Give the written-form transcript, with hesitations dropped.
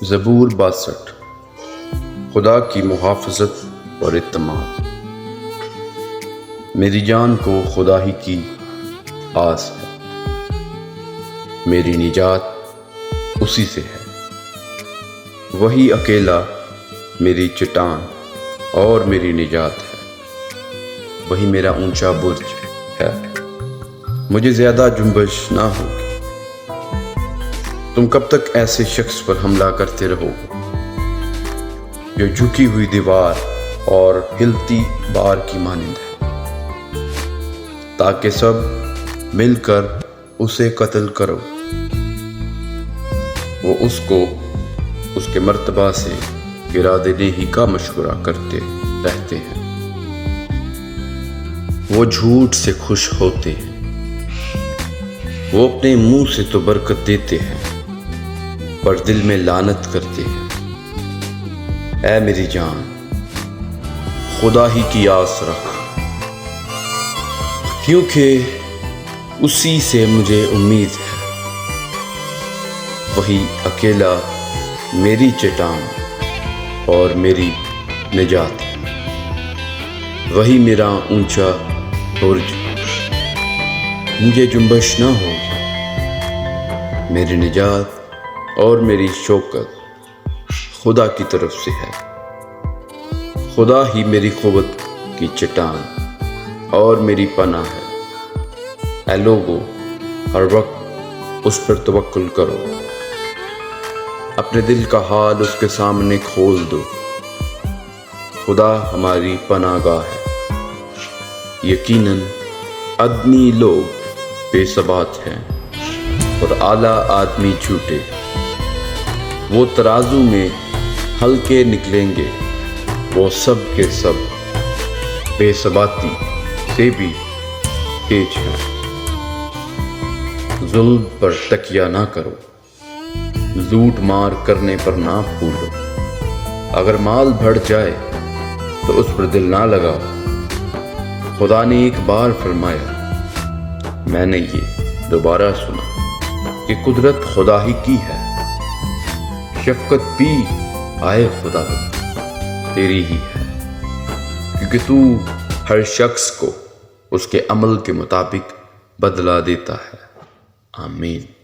زبور 62۔ خدا کی محافظت اور اعتماد۔ میری جان کو خدا ہی کی آس ہے، میری نجات اسی سے ہے۔ وہی اکیلا میری چٹان اور میری نجات ہے، وہی میرا اونچا برج ہے۔ مجھے زیادہ جنبش نہ ہوگی۔ تم کب تک ایسے شخص پر حملہ کرتے رہو گے جو جھکی ہوئی دیوار اور ہلتی بار کی مانند ہے، تاکہ سب مل کر اسے قتل کرو۔ وہ اس کو اس کے مرتبہ سے گرا دینے ہی کا مشورہ کرتے رہتے ہیں۔ وہ جھوٹ سے خوش ہوتے ہیں، وہ اپنے منہ سے تو برکت دیتے ہیں پر دل میں لعنت کرتے ہیں۔ اے میری جان، خدا ہی کی آس رکھ، کیونکہ اسی سے مجھے امید ہے۔ وہی اکیلا میری چٹان اور میری نجات ہے، وہی میرا اونچا برج ہے۔ مجھے جنبش نہ ہوگی۔ میری نجات اور میری شوکت خدا کی طرف سے ہے۔ خدا ہی میری قوت کی چٹان اور میری پناہ ہے۔ اے لوگو، ہر وقت اس پر توکل کرو، اپنے دل کا حال اس کے سامنے کھول دو۔ خدا ہماری پناہ گاہ ہے۔ یقیناً ادنی لوگ بے ثبات ہیں اور اعلیٰ آدمی جھوٹے۔ وہ ترازو میں ہلکے نکلیں گے، وہ سب کے سب بے ثباتی سے بھی تیز ہیں۔ ظلم پر تکیہ نہ کرو، لوٹ مار کرنے پر نہ پھولو۔ اگر مال بڑھ جائے تو اس پر دل نہ لگاؤ۔ خدا نے ایک بار فرمایا، میں نے یہ دوبارہ سنا کہ قدرت خدا ہی کی ہے۔ شفقت بھی آئے خدا تیری ہی ہے، کیونکہ تو ہر شخص کو اس کے عمل کے مطابق بدلہ دیتا ہے۔ آمین۔